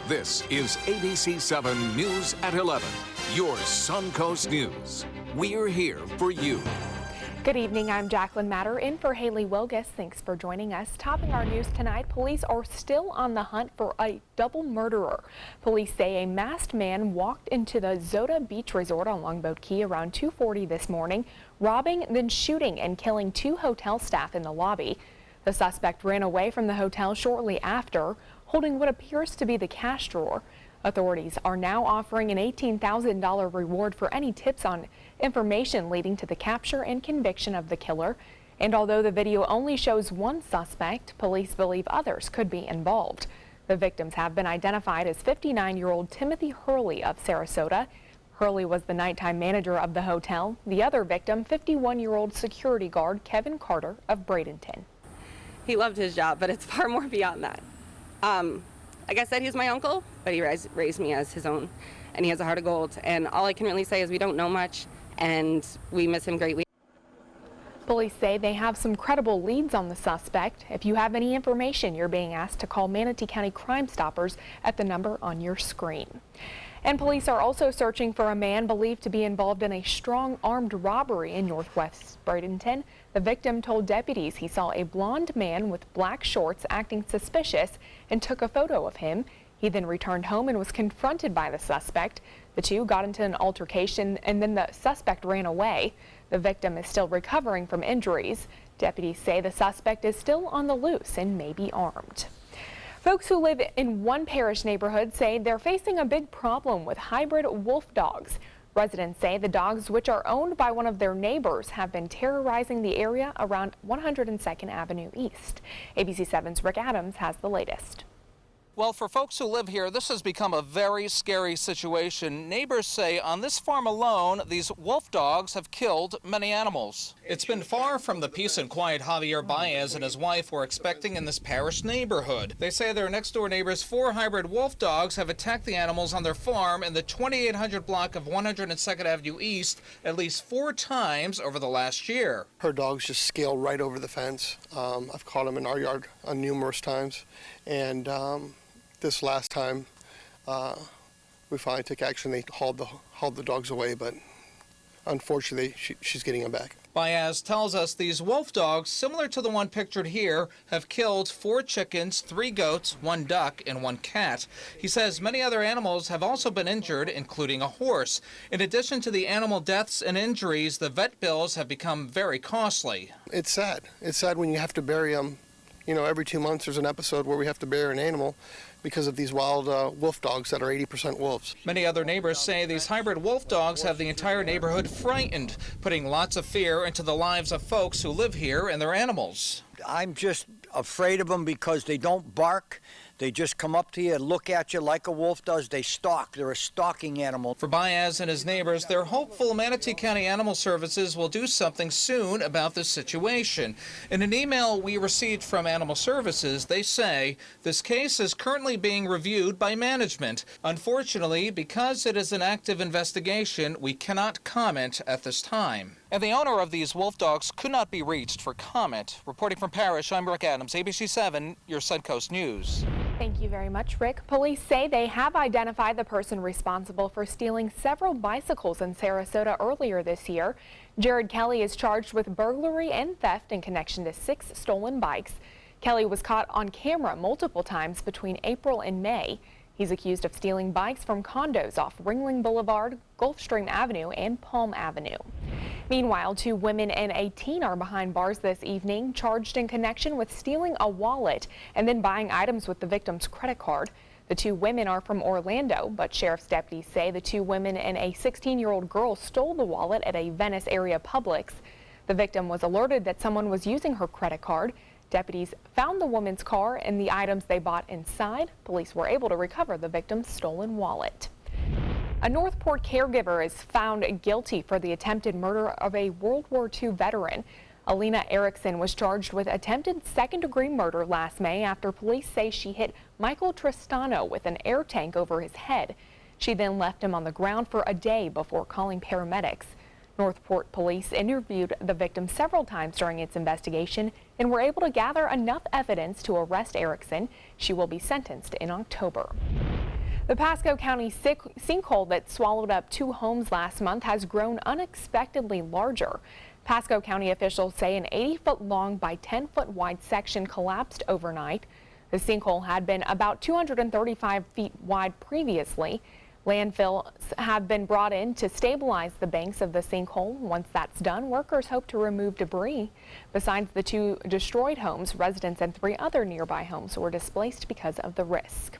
This is ABC7 News at 11, your Suncoast News. We're here for you. Good evening, I'm Jacqueline Matter in for Haley Wilgus. Thanks for joining us. Topping our news tonight, police are still on the hunt for a double murderer. Police say a masked man walked into the Zota Beach Resort on Longboat Key around 2:40 this morning, robbing, then shooting and killing 2 hotel staff in the lobby. The suspect ran away from the hotel shortly after, holding what appears to be the cash drawer. Authorities are now offering an $18,000 reward for any tips on information leading to the capture and conviction of the killer. And although the video only shows one suspect, police believe others could be involved. The victims have been identified as 59-year-old Timothy Hurley of Sarasota. Hurley was the nighttime manager of the hotel. The other victim, 51-year-old security guard Kevin Carter of Bradenton. He loved his job, but it's far more beyond that. Like I said, he's my uncle, but he raised me as his own, and he has a heart of gold. And all I can really say is we don't know much, and we miss him greatly. Police say they have some credible leads on the suspect. If you have any information, you're being asked to call Manatee County Crime Stoppers at the number on your screen. And police are also searching for a man believed to be involved in a strong armed robbery in Northwest Bradenton. The victim told deputies he saw a blonde man with black shorts acting suspicious and took a photo of him. He then returned home and was confronted by the suspect. The two got into an altercation and then the suspect ran away. The victim is still recovering from injuries. Deputies say the suspect is still on the loose and may be armed. Folks who live in one parish neighborhood say they're facing a big problem with hybrid wolf dogs. Residents say the dogs, which are owned by one of their neighbors, have been terrorizing the area around 102nd Avenue East. ABC7's Rick Adams has the latest. Well, for folks who live here, this has become a very scary situation. Neighbors say on this farm alone, these wolf dogs have killed many animals. It's been far from the peace and quiet Javier Baez and his wife were expecting in this parish neighborhood. They say their next-door neighbors' 4 hybrid wolf dogs have attacked the animals on their farm in the 2800 block of 102nd Avenue East at least 4 times over the last year. Her dogs just scale right over the fence. I've caught them in our yard numerous times, and this last time, we finally took action. They hauled the dogs away, but unfortunately, she's getting them back. Baez tells us these wolf dogs, similar to the one pictured here, have killed 4 chickens, 3 goats, 1 duck, and 1 cat. He says many other animals have also been injured, including a horse. In addition to the animal deaths and injuries, the vet bills have become very costly. It's sad. It's sad when you have to bury them. You know, every 2 months there's an episode where we have to bury an animal because of these wild wolf dogs that are 80% wolves. Many other neighbors say these hybrid wolf dogs have the entire neighborhood frightened, putting lots of fear into the lives of folks who live here and their animals. I'm just afraid of them because they don't bark. They just come up to you and look at you like a wolf does. They stalk. They're a stalking animal. For Baez and his neighbors, they're hopeful Manatee County Animal Services will do something soon about this situation. In an email we received from Animal Services, they say this case is currently being reviewed by management. Unfortunately, because it is an active investigation, we cannot comment at this time. And the owner of these wolf dogs could not be reached for comment. Reporting from Parish, I'm Rick Adams, ABC7, your Suncoast News. Thank you very much, Rick. Police say they have identified the person responsible for stealing several bicycles in Sarasota earlier this year. Jared Kelly is charged with burglary and theft in connection to 6 stolen bikes. Kelly was caught on camera multiple times between April and May. He's accused of stealing bikes from condos off Ringling Boulevard, Gulfstream Avenue, and Palm Avenue. Meanwhile, 2 women and a teen are behind bars this evening, charged in connection with stealing a wallet and then buying items with the victim's credit card. The 2 women are from Orlando, but sheriff's deputies say the 2 women and a 16-year-old girl stole the wallet at a Venice area Publix. The victim was alerted that someone was using her credit card. Deputies found the woman's car and the items they bought inside. Police were able to recover the victim's stolen wallet. A Northport caregiver is found guilty for the attempted murder of a World War II veteran. Alina Erickson was charged with attempted second-degree murder last May after police say she hit Michael Tristano with an air tank over his head. She then left him on the ground for a day before calling paramedics. Northport police interviewed the victim several times during its investigation and were able to gather enough evidence to arrest Erickson. She will be sentenced in October. The Pasco County sinkhole that swallowed up 2 homes last month has grown unexpectedly larger. Pasco County officials say an 80-foot long by 10-foot wide section collapsed overnight. The sinkhole had been about 235 feet wide previously. Landfills have been brought in to stabilize the banks of the sinkhole. Once that's done, workers hope to remove debris. Besides the 2 destroyed homes, residents in 3 other nearby homes were displaced because of the risk.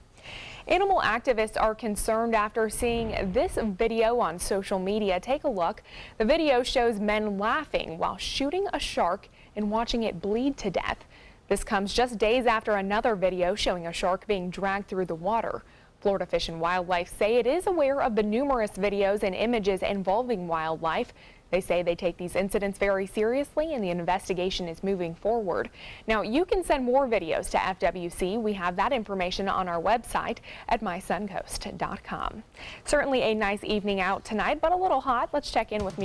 Animal activists are concerned after seeing this video on social media. Take a look. The video shows men laughing while shooting a shark and watching it bleed to death. This comes just days after another video showing a shark being dragged through the water. Florida Fish and Wildlife say it is aware of the numerous videos and images involving wildlife. They say they take these incidents very seriously and the investigation is moving forward. Now, you can send more videos to FWC. We have that information on our website at mysuncoast.com. Certainly a nice evening out tonight, but a little hot. Let's check in with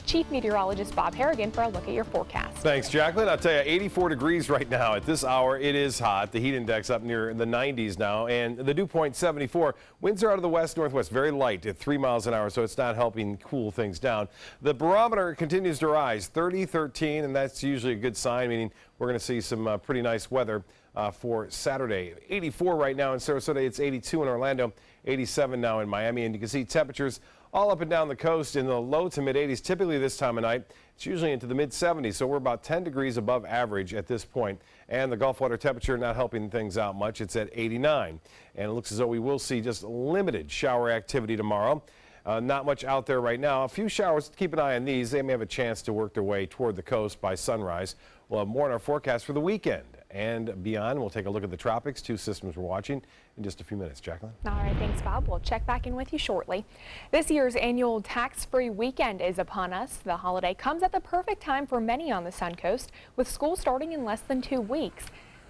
Chief Meteorologist Bob Harrigan for a look at your forecast. Thanks, Jacqueline. I'll tell you, 84 degrees right now at this hour. It is hot. The heat index up near the 90s now, and the dew point 74. Winds are out of the west-northwest, very light at 3 miles an hour, so it's not helping cool things down. The barometer continues to rise, 30-13, and that's usually a good sign, meaning we're going to see some pretty nice weather for Saturday. 84 right now in Sarasota. It's 82 in Orlando, 87 now in Miami, and you can see temperatures all up and down the coast in the low to mid 80s. Typically this time of night, it's usually into the mid 70s, so we're about 10 degrees above average at this point. And the Gulf water temperature not helping things out much. It's at 89, and it looks as though we will see just limited shower activity tomorrow. Not much out there right now. A few showers. Keep an eye on these. They may have a chance to work their way toward the coast by sunrise. We'll have more in our forecast for the weekend and beyond. We'll take a look at the tropics. 2 systems we're watching in just a few minutes. Jacqueline? All right, thanks, Bob. We'll check back in with you shortly. This year's annual tax-free weekend is upon us. The holiday comes at the perfect time for many on the Suncoast, with school starting in less than 2 weeks.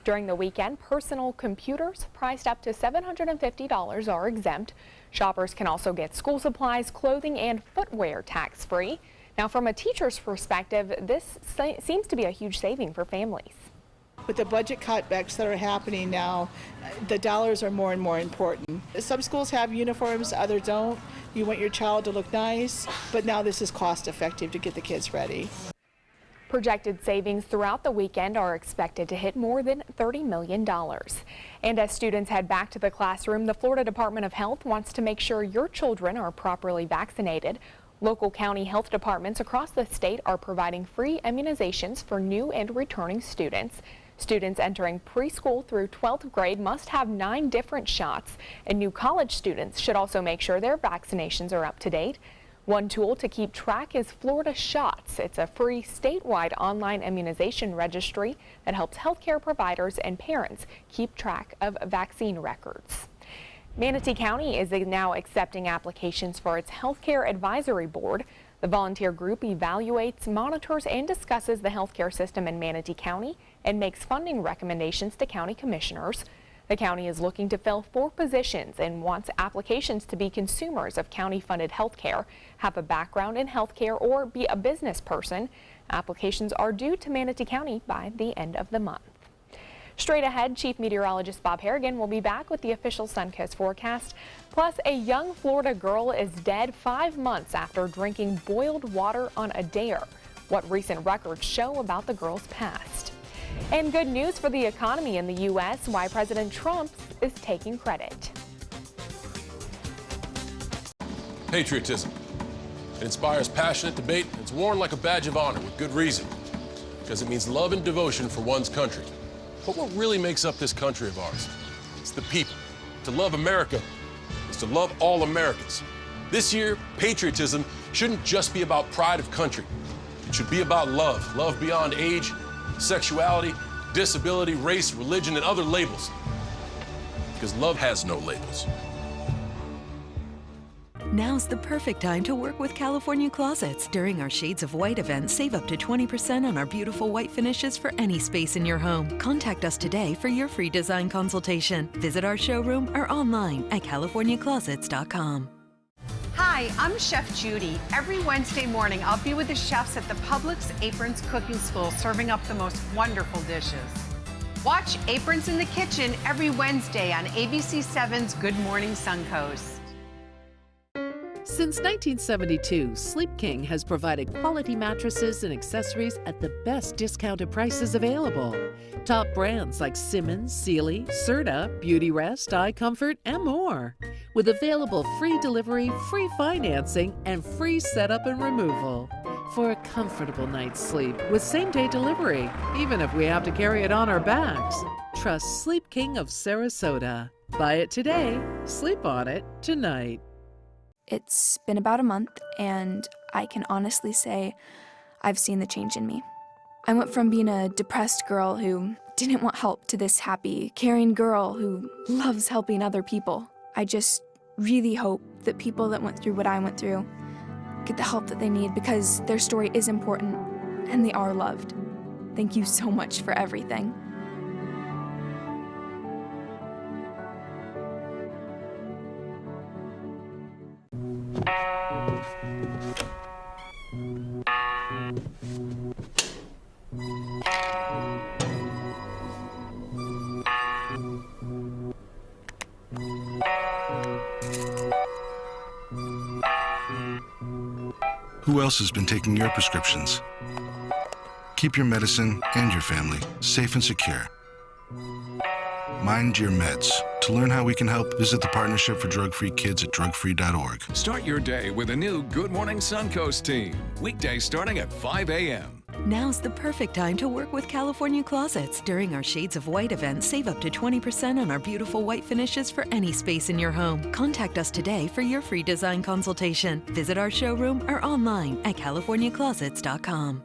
During the weekend, personal computers priced up to $750 are exempt. Shoppers can also get school supplies, clothing, and footwear tax-free. Now, from a teacher's perspective, this seems to be a huge saving for families. With the budget cutbacks that are happening now, the dollars are more and more important. Some schools have uniforms, others don't. You want your child to look nice, but now this is cost effective to get the kids ready. Projected savings throughout the weekend are expected to hit more than $30 million. And as students head back to the classroom, the Florida Department of Health wants to make sure your children are properly vaccinated. Local county health departments across the state are providing free immunizations for new and returning students. Students entering preschool through 12th grade must have 9 different shots, and new college students should also make sure their vaccinations are up to date. One tool to keep track is Florida Shots. It's a free statewide online immunization registry that helps healthcare providers and parents keep track of vaccine records. Manatee County is now accepting applications for its Healthcare Advisory Board. The volunteer group evaluates, monitors, and discusses the healthcare system in Manatee County and makes funding recommendations to county commissioners. The county is looking to fill 4 positions and wants applications to be consumers of county-funded health care, have a background in health care, or be a business person. Applications are due to Manatee County by the end of the month. Straight ahead, Chief Meteorologist Bob Harrigan will be back with the official Suncoast forecast. Plus, a young Florida girl is dead 5 months after drinking boiled water on a dare. What recent records show about the girl's past. And good news for the economy in the U.S., why President Trump is taking credit. Patriotism. It inspires passionate debate, and it's worn like a badge of honor with good reason, because it means love and devotion for one's country. But what really makes up this country of ours? It's the people. To love America is to love all Americans. This year, patriotism shouldn't just be about pride of country. It should be about love, love beyond age, sexuality, disability, race, religion, and other labels. Because love has no labels. Now's the perfect time to work with California Closets. During our Shades of White event, save up to 20% on our beautiful white finishes for any space in your home. Contact us today for your free design consultation. Visit our showroom or online at californiaclosets.com. Hi, I'm Chef Judy. Every Wednesday morning, I'll be with the chefs at the Publix Aprons Cooking School serving up the most wonderful dishes. Watch Aprons in the Kitchen every Wednesday on ABC7's Good Morning Suncoast. Since 1972, Sleep King has provided quality mattresses and accessories at the best discounted prices available. Top brands like Simmons, Sealy, Serta, Beautyrest, iComfort, and more. With available free delivery, free financing, and free setup and removal. For a comfortable night's sleep with same-day delivery, even if we have to carry it on our backs. Trust Sleep King of Sarasota. Buy it today, sleep on it tonight. It's been about a month, and I can honestly say I've seen the change in me. I went from being a depressed girl who didn't want help to this happy, caring girl who loves helping other people. I just really hope that people that went through what I went through get the help that they need, because their story is important and they are loved. Thank you so much for everything. Who else has been taking your prescriptions? Keep your medicine and your family safe and secure. Mind your meds. To learn how we can help, visit the Partnership for Drug-Free Kids at drugfree.org. Start your day with a new Good Morning Suncoast team. Weekdays starting at 5 a.m. Now's the perfect time to work with California Closets. During our Shades of White event, save up to 20% on our beautiful white finishes for any space in your home. Contact us today for your free design consultation. Visit our showroom or online at californiaclosets.com.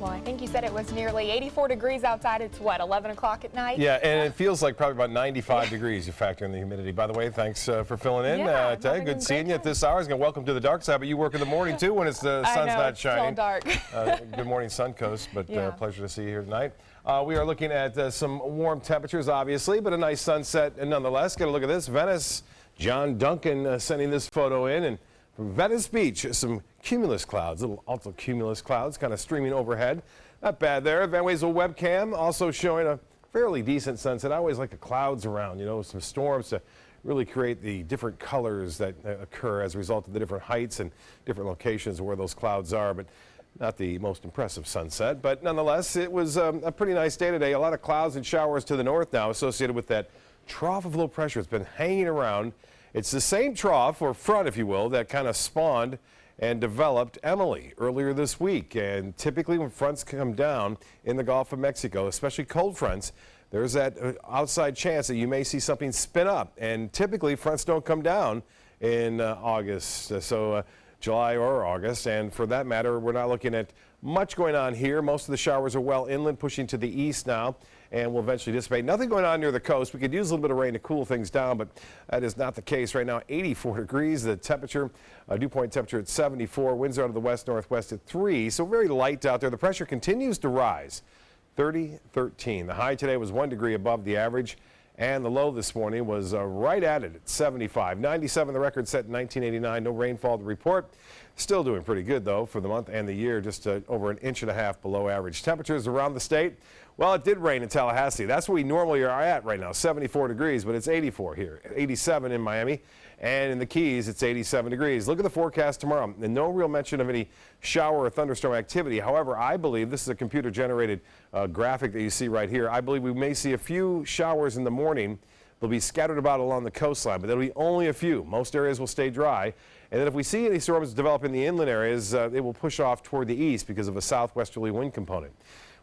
Well, I think you said it was nearly 84 degrees outside. It's what, 11 o'clock at night? Yeah, and it feels like probably about 95 degrees. You factor in the humidity. By the way, thanks for filling in. Yeah, Ted, good seeing you at this hour. Welcome to the dark side, but you work in the morning too when it's the sun's not shining. It's dark. Good morning, Suncoast, but pleasure to see you here tonight. We are looking at some warm temperatures, obviously, but a nice sunset and nonetheless. Got to look at this. Venice, John Duncan sending this photo in, and from Venice Beach, some cumulus clouds, little altocumulus clouds kind of streaming overhead. Not bad there. Van Wezel webcam also showing a fairly decent sunset. I always like the clouds around, you know, some storms to really create the different colors that occur as a result of the different heights and different locations where those clouds are. But not the most impressive sunset. But nonetheless, it was a pretty nice day today. A lot of clouds and showers to the north now associated with that trough of low pressure. It's been hanging around. It's the same trough, or front, if you will, that kind of spawned and developed Emily earlier this week. And typically when fronts come down in the Gulf of Mexico, especially cold fronts, there's that outside chance that you may see something spin up. And typically fronts don't come down in August, July or August. And for that matter, we're not looking at much going on here. Most of the showers are well inland, pushing to the east now, and will eventually dissipate. Nothing going on near the coast. We could use a little bit of rain to cool things down, but that is not the case right now. 84 degrees, the temperature, dew point temperature at 74. Winds are out of the west-northwest at 3, so very light out there. The pressure continues to rise, 30-13. The high today was 1 degree above the average, and the low this morning was right at it at 75. 97, the record set in 1989. No rainfall to report. Still doing pretty good, though, for the month and the year, just over an inch and a half below average. Temperatures around the state. Well, it did rain in Tallahassee. That's where we normally are at right now, 74 degrees, but it's 84 here, 87 in Miami, and in the Keys, it's 87 degrees. Look at the forecast tomorrow, and no real mention of any shower or thunderstorm activity. However, I believe, this is a computer-generated graphic that you see right here, I believe we may see a few showers in the morning. They'll be scattered about along the coastline, but there'll be only a few. Most areas will stay dry. And then if we see any storms develop in the inland areas, it will push off toward the east because of a southwesterly wind component.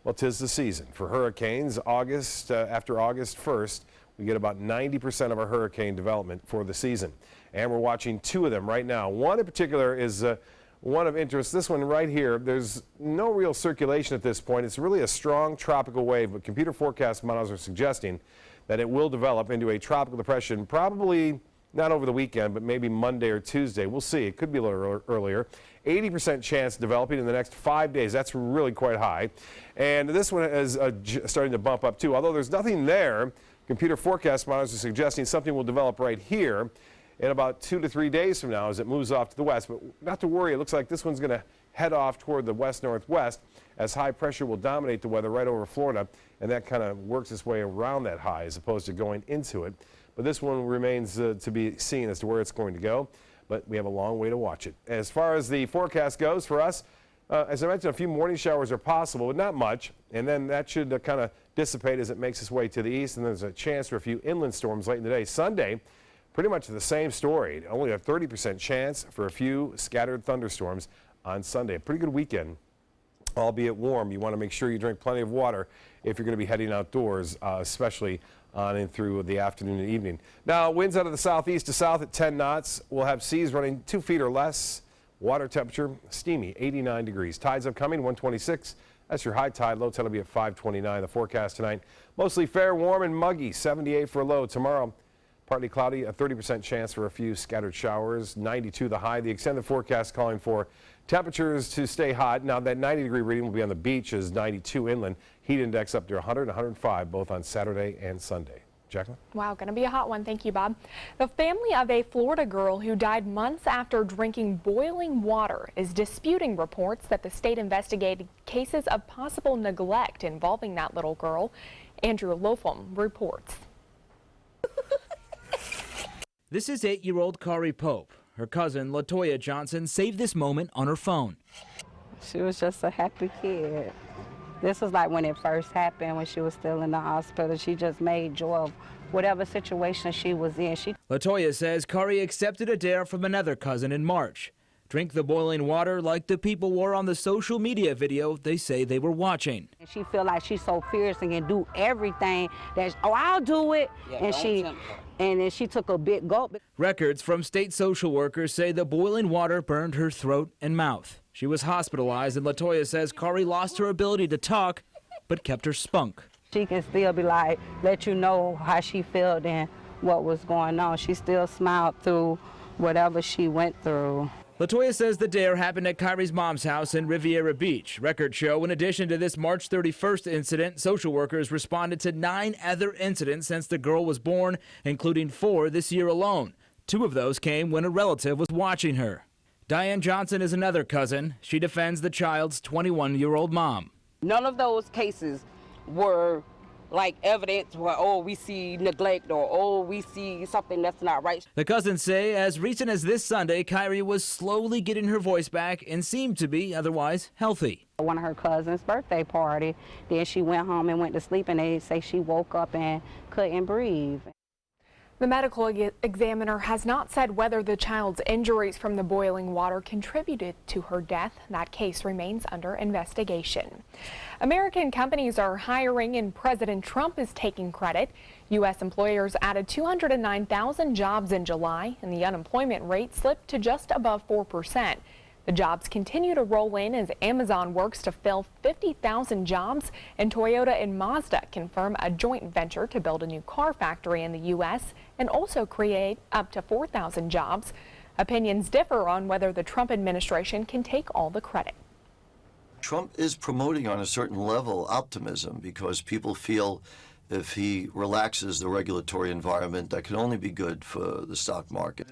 Well, 'tis the season for hurricanes. After August 1st, we get about 90% of our hurricane development for the season. And we're watching 2 of them right now. One in particular is one of interest. This one right here, there's no real circulation at this point. It's really a strong tropical wave, but computer forecast models are suggesting that it will develop into a tropical depression, probably not over the weekend, but maybe Monday or Tuesday. We'll see. It could be a little earlier. 80% chance developing in the next 5 days. That's really quite high. And this one is starting to bump up too. Although there's nothing there Computer forecast models are suggesting something will develop right here in about 2 to 3 days from now as it moves off to the west. But not to worry, it looks like this one's going to head off toward the west-northwest as high pressure will dominate the weather right over Florida, and that kind of works its way around that high as opposed to going into it. But this one remains to be seen as to where it's going to go, but we have a long way to watch it. As far as the forecast goes for us, as I mentioned, a few morning showers are possible, but not much, and then that should kind of dissipate as it makes its way to the east, and there's a chance for a few inland storms late in the day. Sunday, pretty much the same story. Only a 30% chance for a few scattered thunderstorms on Sunday. A pretty good weekend, albeit warm. You want to make sure you drink plenty of water if you're going to be heading outdoors, especially on and through the afternoon and evening. Now, winds out of the southeast to south at 10 knots. We'll have seas running 2 feet or less. Water temperature, steamy, 89 degrees. Tides upcoming, 126. That's your high tide. Low tide will be at 529. The forecast tonight, mostly fair, warm, and muggy. 78 for a low. Tomorrow, partly cloudy, a 30% chance for a few scattered showers. 92 the high. The extended forecast calling for temperatures to stay hot. Now, that 90-degree reading will be on the beaches, 92 inland. Heat index up to 100 and 105 both on Saturday and Sunday. Jacqueline? Wow, going to be a hot one. Thank you, Bob. The family of a Florida girl who died months after drinking boiling water is disputing reports that the state investigated cases of possible neglect involving that little girl. Andrew Lofum reports. This is 8-year-old Kari Pope. Her cousin, LaToya Johnson, saved this moment on her phone. She was just a happy kid. This was like when it first happened, when she was still in the hospital. She just made joy of whatever situation she was in. LaToya says Kari accepted a dare from another cousin in March. Drink the boiling water like the people were on the social media video they say they were watching. She feel like she's so fierce and can do everything that, oh, I'll do it. Yeah, and then she took a big gulp. Records from state social workers say the boiling water burned her throat and mouth. She was hospitalized, and LaToya says Kari lost her ability to talk, but kept her spunk. She can still be like, let you know how she felt and what was going on. She still smiled through whatever she went through. LaToya says the dare happened at Kyrie's mom's house in Riviera Beach. Records show in addition to this March 31st incident, social workers responded to 9 other incidents since the girl was born, including 4 this year alone. 2 of those came when a relative was watching her. Diane Johnson is another cousin. She defends the child's 21-year-old mom. None of those cases were like evidence where, oh, we see neglect or, oh, we see something that's not right. The cousins say as recent as this Sunday, Kyrie was slowly getting her voice back and seemed to be otherwise healthy. One of her cousin's birthday party, then she went home and went to sleep, and they say she woke up and couldn't breathe. The medical examiner has not said whether the child's injuries from the boiling water contributed to her death. That case remains under investigation. American companies are hiring and President Trump is taking credit. U.S. employers added 209,000 jobs in July, and the unemployment rate slipped to just above 4%. The jobs continue to roll in as Amazon works to fill 50,000 jobs, and Toyota and Mazda confirm a joint venture to build a new car factory in the U.S. and also create up to 4,000 jobs. Opinions differ on whether the Trump administration can take all the credit. Trump is promoting on a certain level optimism because people feel if he relaxes the regulatory environment, that can only be good for the stock market.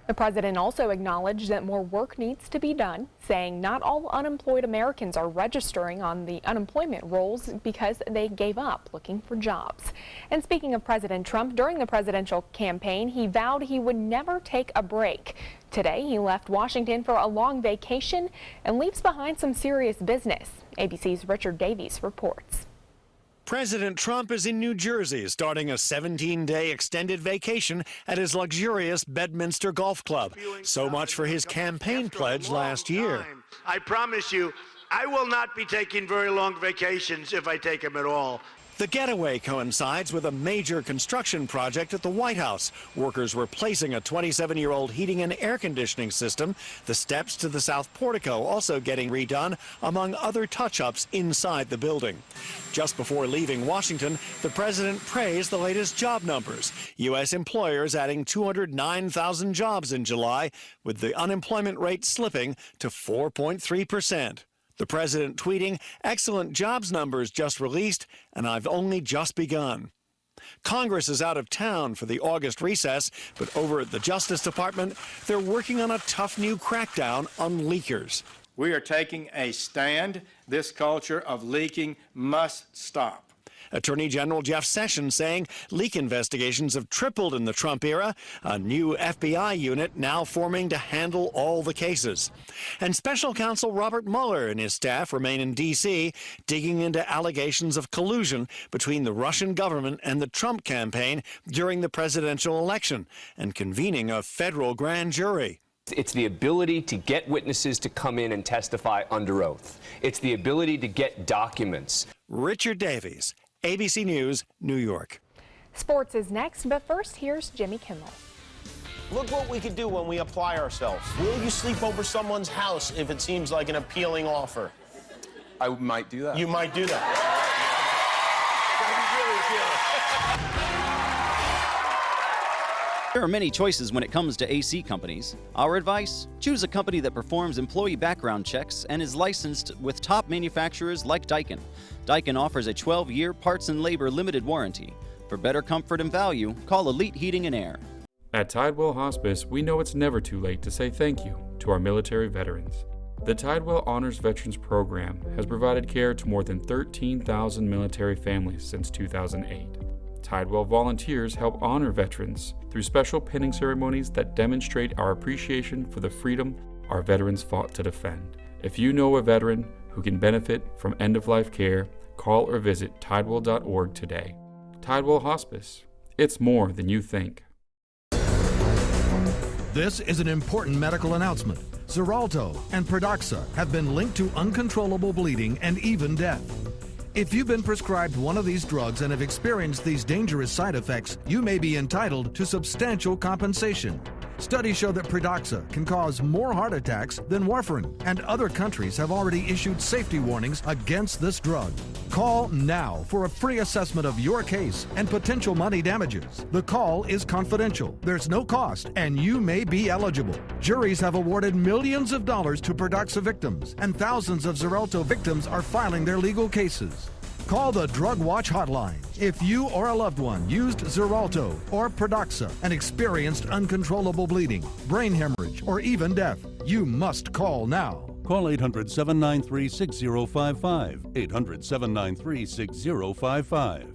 The president also acknowledged that more work needs to be done, saying not all unemployed Americans are registering on the unemployment rolls because they gave up looking for jobs. And speaking of President Trump, during the presidential campaign, he vowed he would never take a break. Today, he left Washington for a long vacation and leaves behind some serious business. ABC's Richard Davies reports. President Trump is in New Jersey, starting a 17-day extended vacation at his luxurious Bedminster Golf Club. So much for his campaign pledge last year. I promise you, I will not be taking very long vacations if I take them at all. The getaway coincides with a major construction project at the White House. Workers replacing a 27-year-old heating and air conditioning system. The steps to the south portico also getting redone, among other touch-ups inside the building. Just before leaving Washington, the president praised the latest job numbers. U.S. employers adding 209,000 jobs in July, with the unemployment rate slipping to 4.3%. The president tweeting, "Excellent jobs numbers just released, and I've only just begun." Congress is out of town for the August recess, but over at the Justice Department, they're working on a tough new crackdown on leakers. We are taking a stand. This culture of leaking must stop. Attorney General Jeff Sessions saying leak investigations have tripled in the Trump era, a new FBI unit now forming to handle all the cases. And Special Counsel Robert Mueller and his staff remain in D.C., digging into allegations of collusion between the Russian government and the Trump campaign during the presidential election, and convening a federal grand jury. It's the ability to get witnesses to come in and testify under oath. It's the ability to get documents. Richard Davies, ABC News, New York. Sports is next, but first here's Jimmy Kimmel. Look what we could do when we apply ourselves. Will you sleep over someone's house if it seems like an appealing offer? I might do that. You might do that. There are many choices when it comes to AC companies. Our advice? Choose a company that performs employee background checks and is licensed with top manufacturers like Daikin. Daikin offers a 12-year parts and labor limited warranty. For better comfort and value, call Elite Heating and Air. At Tidewell Hospice, we know it's never too late to say thank you to our military veterans. The Tidewell Honors Veterans Program has provided care to more than 13,000 military families since 2008. Tidewell volunteers help honor veterans through special pinning ceremonies that demonstrate our appreciation for the freedom our veterans fought to defend. If you know a veteran who can benefit from end-of-life care, call or visit tidewell.org today. Tidewell Hospice. It's more than you think. This is an important medical announcement. Xarelto and Pradaxa have been linked to uncontrollable bleeding and even death. If you've been prescribed one of these drugs and have experienced these dangerous side effects, you may be entitled to substantial compensation. Studies show that Pradaxa can cause more heart attacks than warfarin, and other countries have already issued safety warnings against this drug. Call now for a free assessment of your case and potential money damages. The call is confidential, there's no cost, and you may be eligible. Juries have awarded millions of dollars to Pradaxa victims, and thousands of Xarelto victims are filing their legal cases. Call the Drug Watch hotline if you or a loved one used Xarelto or Pradaxa and experienced uncontrollable bleeding, brain hemorrhage, or even death. You must call now. Call 800-793-6055. 800-793-6055.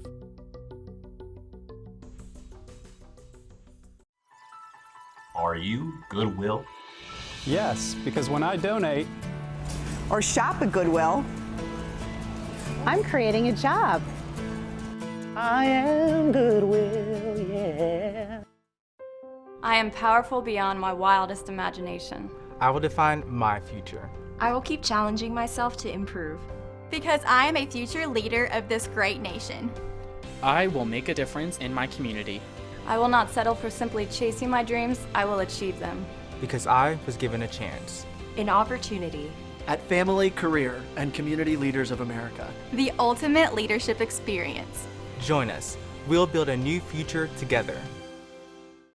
Are you Goodwill? Yes, because when I donate or shop at Goodwill, I'm creating a job. I am Goodwill, yeah. I am powerful beyond my wildest imagination. I will define my future. I will keep challenging myself to improve. Because I am a future leader of this great nation. I will make a difference in my community. I will not settle for simply chasing my dreams, I will achieve them. Because I was given a chance. An opportunity. At Family, Career, and Community Leaders of America. The ultimate leadership experience. Join us. We'll build a new future together.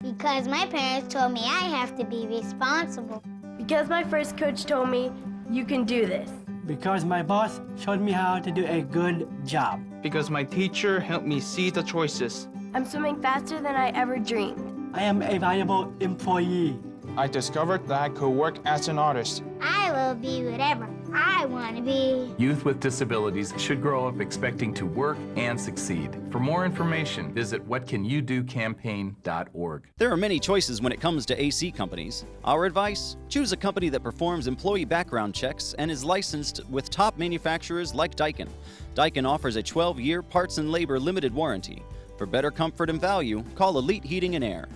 Because my parents told me I have to be responsible. Because my first coach told me, you can do this. Because my boss showed me how to do a good job. Because my teacher helped me see the choices. I'm swimming faster than I ever dreamed. I am a valuable employee. I discovered that I could work as an artist. I will be whatever I want to be. Youth with disabilities should grow up expecting to work and succeed. For more information, visit whatcanyoudocampaign.org. There are many choices when it comes to AC companies. Our advice? Choose a company that performs employee background checks and is licensed with top manufacturers like Daikin. Daikin offers a 12-year parts and labor limited warranty. For better comfort and value, call Elite Heating and Air.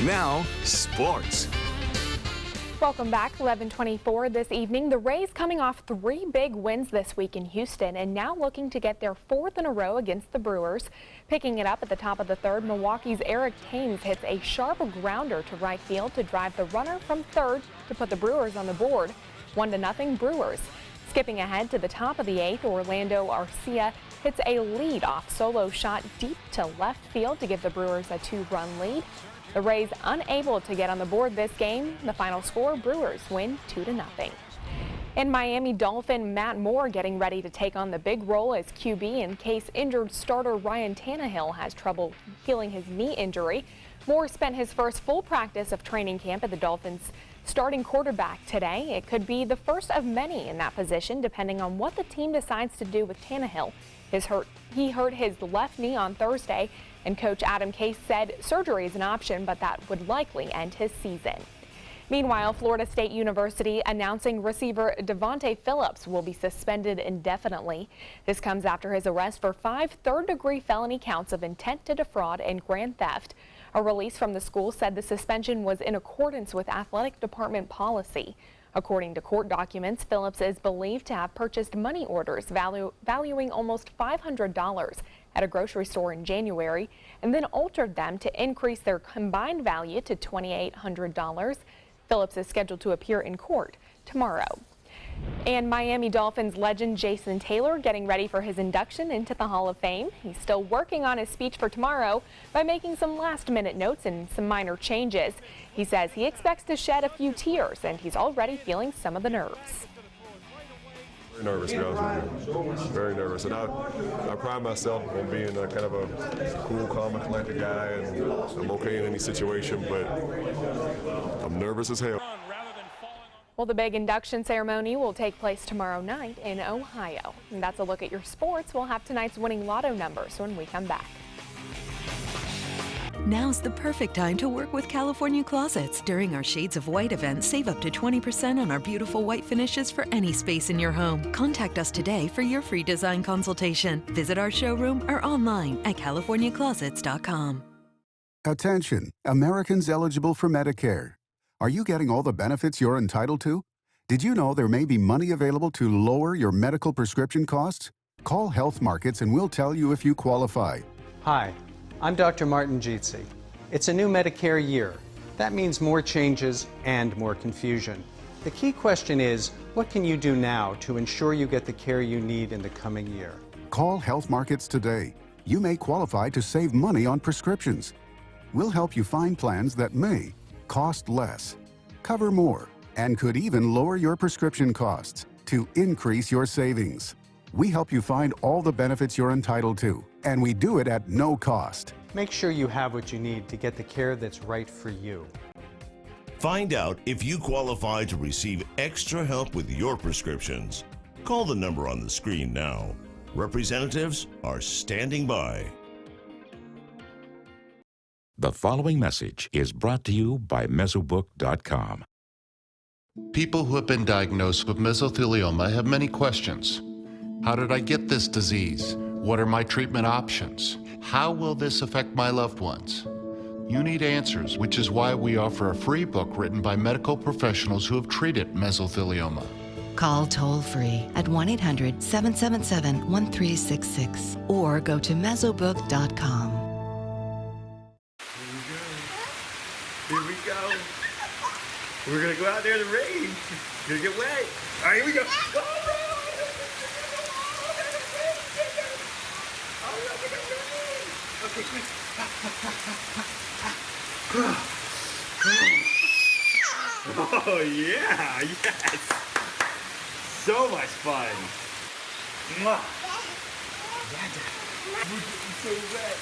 Now, sports. Welcome back. 11:24 this evening. The Rays coming off 3 big wins this week in Houston and now looking to get their 4th in a row against the Brewers. Picking it up at the top of the 3rd, Milwaukee's Eric Thames hits a sharp grounder to right field to drive the runner from 3rd to put the Brewers on the board. 1-0 Brewers. Skipping ahead to the top of the 8th, Orlando Arcia hits a lead-off solo shot deep to left field to give the Brewers a 2-run lead. The Rays unable to get on the board this game. The final score, Brewers win 2-0. And Miami Dolphin Matt Moore getting ready to take on the big role as QB in case injured starter Ryan Tannehill has trouble healing his knee injury. Moore spent his first full practice of training camp at the Dolphins' starting quarterback today. It could be the first of many in that position, depending on what the team decides to do with Tannehill. He hurt his left knee on Thursday, and Coach Adam Case said surgery is an option, but that would likely end his season. Meanwhile, Florida State University announcing receiver Devontae Phillips will be suspended indefinitely. This comes after his arrest for 5 third-degree felony counts of intent to defraud and grand theft. A release from the school said the suspension was in accordance with athletic department policy. According to court documents, Phillips is believed to have purchased money orders valuing almost $500 at a grocery store in January and then altered them to increase their combined value to $2,800. Phillips is scheduled to appear in court tomorrow. And Miami Dolphins legend Jason Taylor getting ready for his induction into the Hall of Fame. He's still working on his speech for tomorrow by making some last-minute notes and some minor changes. He says he expects to shed a few tears, and he's already feeling some of the nerves. Very nervous, guys. Very nervous, and I pride myself on being kind of a cool, calm, and collected guy, and I'm okay in any situation, but I'm nervous as hell. Well, the big induction ceremony will take place tomorrow night in Ohio. And that's a look at your sports. We'll have tonight's winning lotto numbers when we come back. Now's the perfect time to work with California Closets. During our Shades of White event, save up to 20% on our beautiful white finishes for any space in your home. Contact us today for your free design consultation. Visit our showroom or online at californiaclosets.com. Attention, Americans eligible for Medicare. Are you getting all the benefits you're entitled to? Did you know there may be money available to lower your medical prescription costs? Call Health Markets and we'll tell you if you qualify. Hi, I'm Dr. Martin Jeetsi. It's a new Medicare year. That means more changes and more confusion. The key question is, what can you do now to ensure you get the care you need in the coming year? Call Health Markets today. You may qualify to save money on prescriptions. We'll help you find plans that may cost less, cover more, and could even lower your prescription costs to increase your savings. We help you find all the benefits you're entitled to, and we do it at no cost. Make sure you have what you need to get the care that's right for you. Find out if you qualify to receive extra help with your prescriptions. Call the number on the screen now. Representatives are standing by. The following message is brought to you by Mesobook.com. People who have been diagnosed with mesothelioma have many questions. How did I get this disease? What are my treatment options? How will this affect my loved ones? You need answers, which is why we offer a free book written by medical professionals who have treated mesothelioma. Call toll-free at 1-800-777-1366 or go to Mesobook.com. Here we go. We're gonna go out there in the rain. Gonna get wet. All right, here we go. Okay, quick. Oh yeah, yes. So much fun. Mwah. We're getting so wet.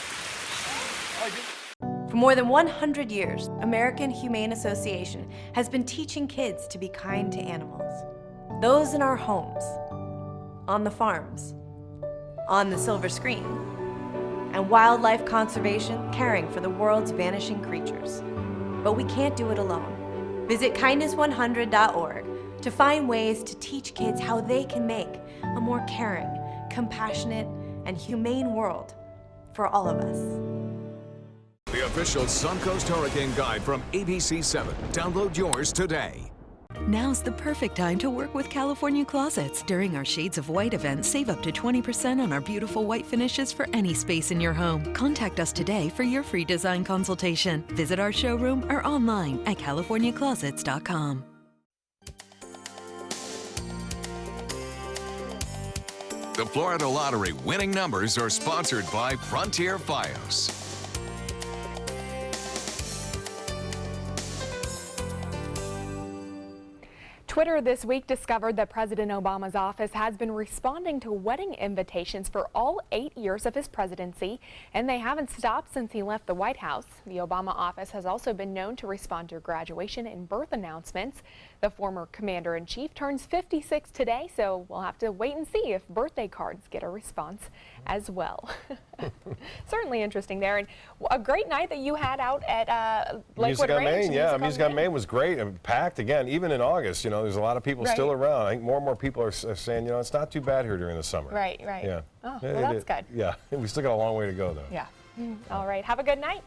For more than 100 years, American Humane Association has been teaching kids to be kind to animals. Those in our homes, on the farms, on the silver screen, and wildlife conservation, caring for the world's vanishing creatures. But we can't do it alone. Visit kindness100.org to find ways to teach kids how they can make a more caring, compassionate, and humane world for all of us. The official Suncoast Hurricane Guide from ABC7. Download yours today. Now's the perfect time to work with California Closets. During our Shades of White event, save up to 20% on our beautiful white finishes for any space in your home. Contact us today for your free design consultation. Visit our showroom or online at californiaclosets.com. The Florida Lottery winning numbers are sponsored by Frontier Fios. Twitter this week discovered that President Obama's office has been responding to wedding invitations for all 8 years of his presidency, and they haven't stopped since he left the White House. The Obama office has also been known to respond to graduation and birth announcements. The former commander-in-chief turns 56 today, so we'll have to wait and see if birthday cards get a response as well. Certainly interesting there, and a great night that you had out at Lakewood Ranch. Music on Main was great and packed again, even in August. There's a lot of people still around. I think more and more people are saying, it's not too bad here during the summer. Right. Yeah. Oh, well, that's good. Yeah, we still got a long way to go, though. Yeah. All right. Have a good night.